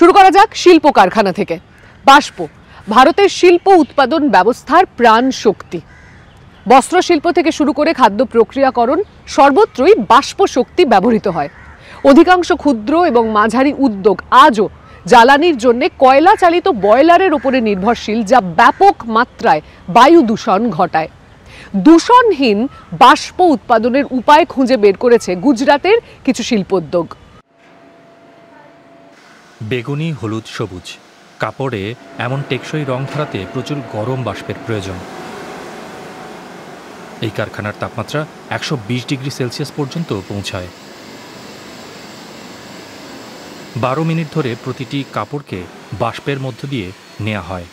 শুরু করা যাক শিল্প কারখানা থেকে। বাষ্প ভারতের শিল্প উৎপাদন ব্যবস্থার প্রাণ শক্তি। বস্ত্র শিল্প থেকে শুরু করে খাদ্য প্রক্রিয়াকরণ সর্বত্রই বাষ্প শক্তি ব্যবহৃত হয়। অধিকাংশ ক্ষুদ্র এবং মাঝারি উদ্যোগ আজও জ্বালানির জন্য কয়লা চালিত বয়লারের উপরে নির্ভরশীল, যা ব্যাপক মাত্রায় বায়ু দূষণ ঘটায়। দূষণহীন বাষ্প উৎপাদনের উপায় খুঁজে বের করেছে গুজরাটের কিছু শিল্পোদ্যোগ। বেগুনি, হলুদ, সবুজ কাপড়ে এমন টেকসই রং ধরাতে প্রচুর গরম বাষ্পের প্রয়োজন। এই কারখানার তাপমাত্রা 120 ডিগ্রি সেলসিয়াস পর্যন্ত পৌঁছায়। 12 মিনিট ধরে প্রতিটি কাপড়কে বাষ্পের মধ্য দিয়ে নেওয়া হয়।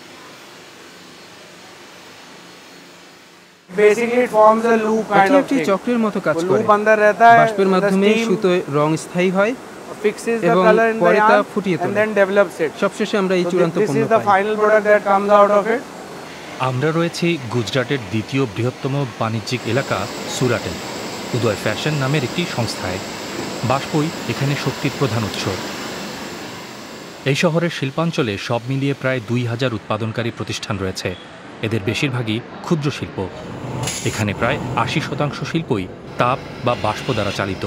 এটি একটি চক্রের মতো কাজ করে। বাষ্পের মাধ্যমে সুতোয় রং স্থায়ী হয় এবং পরে তা ফুটিয়ে তোলে। সবশেষে আমরা এই চূড়ান্ত পণ্য পাই। আমরা রয়েছি গুজরাটের দ্বিতীয় বৃহত্তম বাণিজ্যিক এলাকা সুরাটে। উদয় ফ্যাশন নামের একটি সংস্থায়। বাষ্পই এখানে শক্তির প্রধান উৎস। এই শহরের শিল্পাঞ্চলে সব মিলিয়ে প্রায় 2000 উৎপাদনকারী প্রতিষ্ঠান রয়েছে। এদের বেশিরভাগই ক্ষুদ্র শিল্প। এখানে প্রায় 80% শিল্পই তাপ বা বাষ্প দ্বারা চালিত।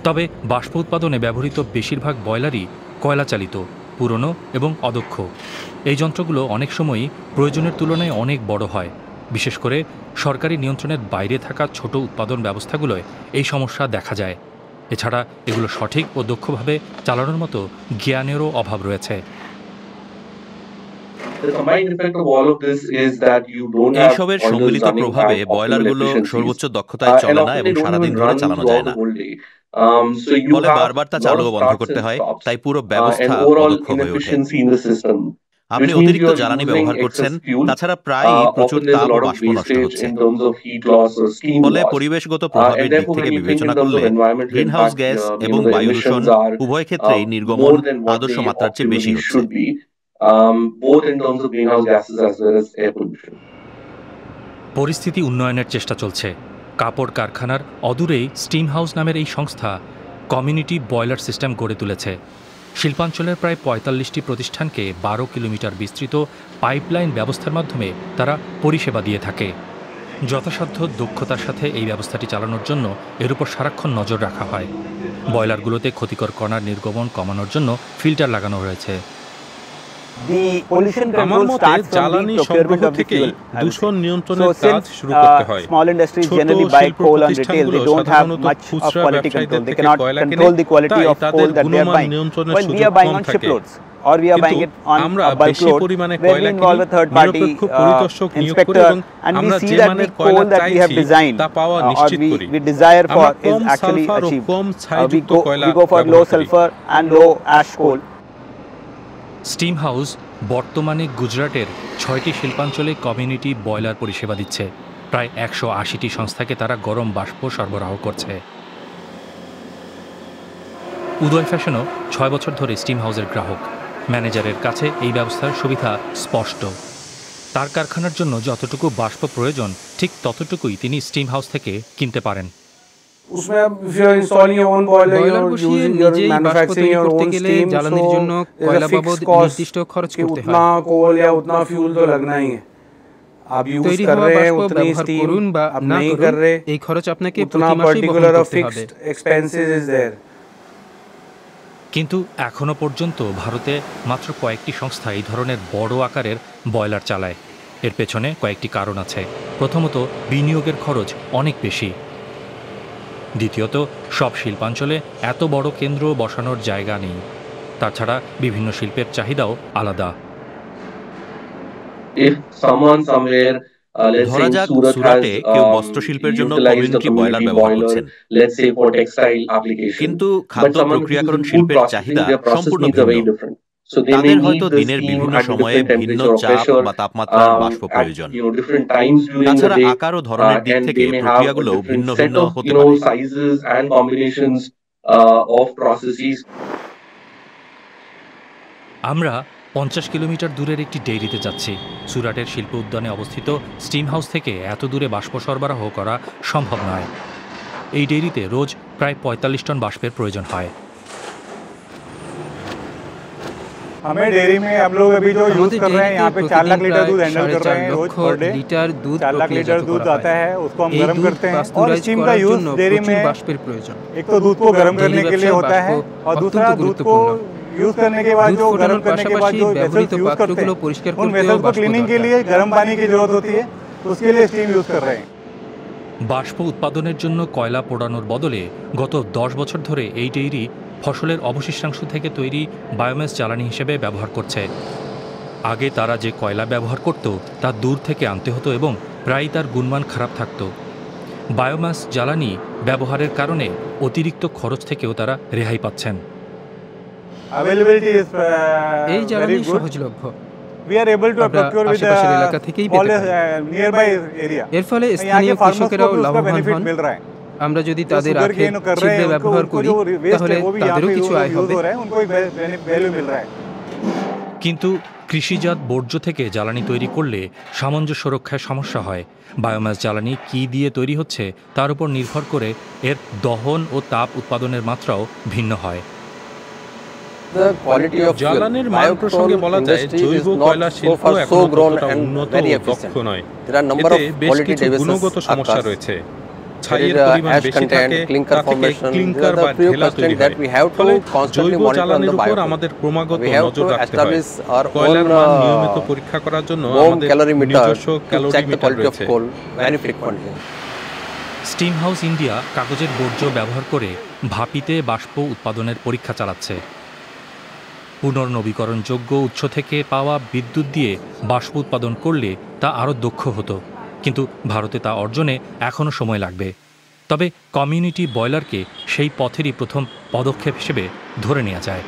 তবে বাষ্প উৎপাদনে ব্যবহৃত বেশিরভাগ বয়লারই কয়লা চালিত, পুরনো এবং অদক্ষ। এই যন্ত্রগুলো অনেক সময়ই প্রয়োজনের তুলনায় অনেক বড় হয়। বিশেষ করে সরকারি নিয়ন্ত্রণের বাইরে থাকা ছোট উৎপাদন ব্যবস্থাগুলোয় এই সমস্যা দেখা যায়। এছাড়া এগুলো সঠিক ও দক্ষভাবে চালানোর মতো জ্ঞানেরও অভাব রয়েছে। এইসবের সম্মিলিত প্রভাবে বয়লারগুলো সর্বোচ্চ দক্ষতায় চলে না এবং সারাদিন ধরে চালানো যায় না। ফলে বারবার তা চালু ও বন্ধ করতে হয়, তাই পুরো ব্যবস্থা অদক্ষ হয়ে ওঠে। আপনি অতিরিক্ত জ্বালানি ব্যবহার করছেন, তাছাড়া প্রায়ই প্রচুর তাপ ও বাষ্প নষ্ট হচ্ছে। ফলে পরিবেশগত প্রভাবের দিক থেকে বিবেচনা করলে গ্রিনহাউস গ্যাস এবং বায়ু দূষণ উভয় ক্ষেত্রেই নির্গমন আদর্শ মাত্রার চেয়ে বেশি হচ্ছে। পরিস্থিতি উন্নয়নের চেষ্টা চলছে। কাপড় কারখানার অদূরেই স্টিম হাউস নামের এই সংস্থা কমিউনিটি বয়লার সিস্টেম গড়ে তুলেছে। শিল্পাঞ্চলের প্রায় 45টি প্রতিষ্ঠানকে 12 কিলোমিটার বিস্তৃত পাইপলাইন ব্যবস্থার মাধ্যমে তারা পরিষেবা দিয়ে থাকে। যথাসাধ্য দক্ষতার সাথে এই ব্যবস্থাটি চালানোর জন্য এর উপর সারাক্ষণ নজর রাখা হয়। বয়লারগুলোতে ক্ষতিকর কণার নির্গমন কমানোর জন্য ফিল্টার লাগানো রয়েছে। আমার মতে জ্বালানি সংগ্রহ থেকেই দূষণ নিয়ন্ত্রণের কাজ শুরু করতে হয়। ছোট শিল্প প্রতিষ্ঠানগুলো সাধারণত খুচরা ব্যবসায়ীদের থেকে কয়লা কেনে, তাই তাদের গুণমান নিয়ন্ত্রণের সুযোগ কম থাকে। কিন্তু আমরা বেশি পরিমাণে কয়লা কিনি, নিরপেক্ষ পরিদর্শক নিয়োগ করি এবং আমরা যে মানের কয়লা চাইছি তা পাওয়া নিশ্চিত করি। আমরা কম সালফার ও কম ছাইযুক্ত কয়লা ব্যবহার করি। স্টিম হাউস বর্তমানে গুজরাটের 6টি শিল্পাঞ্চলে কমিউনিটি বয়লার পরিষেবা দিচ্ছে। প্রায় 180টি সংস্থাকে তারা গরম বাষ্প সরবরাহ করছে। উদয় ফ্যাশনও 6 বছর ধরে স্টিম হাউসের গ্রাহক। ম্যানেজারের কাছে এই ব্যবস্থার সুবিধা স্পষ্ট। তার কারখানার জন্য যতটুকু বাষ্প প্রয়োজন ঠিক ততটুকুই তিনি স্টিম হাউস থেকে কিনতে পারেন। বয়লার বসিয়ে নিজেই বাষ্প তৈরি করতে গেলে জ্বালানির জন্য কয়লা বাবদ নির্দিষ্ট খরচ করতে হয়। তৈরি হওয়া বাষ্প ব্যবহার করুন বা না করুন, এই খরচ আপনাকে প্রতি মাসেই বহন করতে হবে। কিন্তু এখনো পর্যন্ত ভারতে মাত্র কয়েকটি সংস্থা এই ধরনের বড় আকারের বয়লার চালায়। এর পেছনে কয়েকটি কারণ আছে। প্রথমত, বিনিয়োগের খরচ অনেক বেশি। দ্বিতীয়ত, সব শিল্পাঞ্চলে এত বড় কেন্দ্র বসানোর জায়গা নেই। তাছাড়া বিভিন্ন শিল্পের চাহিদাও আলাদা। ধরা যাক সুরাটে কেউ বস্ত্রশিল্পের জন্য কমিউনিটি বয়লার ব্যবহার করছেন, কিন্তু খাদ্য প্রক্রিয়াকরণ শিল্পের চাহিদা সম্পূর্ণ ভিন্ন। তাদের হয়তো দিনের বিভিন্ন সময়ে ভিন্ন চাপ বা তাপমাত্রার বাষ্প প্রয়োজন। তাছাড়া আকার ও ধরনের দিক থেকে প্রক্রিয়াগুলো ভিন্ন ভিন্ন হতে পারে। আমরা 50 কিলোমিটার দূরের একটি ডেইরিতে যাচ্ছি। সুরাটের শিল্প উদ্যানে অবস্থিত স্টিম হাউস থেকে এত দূরে বাষ্প সরবরাহ করা সম্ভব নয়। এই ডেইরিতে রোজ প্রায় 45 টন বাষ্পের প্রয়োজন হয়। हमें डेयरी में हम लोग अभी जो यूज कर रहे हैं यहाँ पे 4 लाख लीटर दूध हैंडल कर रहे हैं रोज पर डे। 4 लाख लीटर दूध आता है, उसको हम गर्म करते हैं और स्टीम का यूज डेयरी में एक तो दूध को गर्म करने के लिए होता है और दूसरा दूध को यूज करने के बाद जो गर्म करने के बाद जो वेसल्स यूज करते हैं उन वेसल्स को क्लीनिंग के लिए गर्म पानी की जरूरत होती है, उसके लिए स्टीम यूज कर रहे हैं। বাষ্প উৎপাদনের জন্য কয়লা পোড়ানোর বদলে গত 10 বছর ধরে এই ডেইরি ফসলের অবশিষ্টাংশ থেকে তৈরি বায়োম্যাস জ্বালানি হিসেবে ব্যবহার করছে। আগে তারা যে কয়লা ব্যবহার করত তা দূর থেকে আনতে হতো এবং প্রায়ই তার গুণমান খারাপ থাকত। বায়োম্যাস জ্বালানি ব্যবহারের কারণে অতিরিক্ত খরচ থেকেও তারা রেহাই পাচ্ছেন। এই জ্বালানি সহজলভ্য। We are able to procure with nearby area. এর ফলে স্থানীয় কৃষকেরাও লাভবান হন। আমরা যদি তাদের আখের ছিদ্রে ব্যবহার করি তাহলে তাদেরও কিছু আয় হবে। কিন্তু কৃষিজাত বর্জ্য থেকে জ্বালানি তৈরি করলে সামঞ্জস্য রক্ষায় সমস্যা হয়। বায়োম্যাস জ্বালানি কী দিয়ে তৈরি হচ্ছে তার উপর নির্ভর করে এর দহন ও তাপ উৎপাদনের মাত্রাও ভিন্ন হয়। জ্বালানির মান প্রসঙ্গে বলা যায় জৈব কয়লা শিল্প এখনো ততটা উন্নত ও দক্ষ নয়। এতে বেশ কিছু গুণগত সমস্যা রয়েছে। ছাইয়ের পরিমাণ বেশি থাকে, তা থেকে ক্লিংকার বা ঢেলা তৈরি হয়। ফলে জৈব জ্বালানির উপর আমাদের ক্রমাগত নজর রাখতে হয়। কয়লার মান নিয়মিত পরীক্ষা করার জন্য আমাদের নিজস্ব ক্যালোরিমিটার রয়েছে। স্টিম হাউস ইন্ডিয়া কাগজের বর্জ্য ব্যবহার করে ভাপিতে বাষ্প উৎপাদনের পরীক্ষা চালাচ্ছে। পুনর্নবীকরণযোগ্য উৎস থেকে পাওয়া বিদ্যুৎ দিয়ে বাষ্প উৎপাদন করলে তা আরও দক্ষ হতো, কিন্তু ভারতে তা অর্জনে এখনও সময় লাগবে। তবে কমিউনিটি বয়লারকে সেই পথেরই প্রথম পদক্ষেপ হিসেবে ধরে নেওয়া যায়।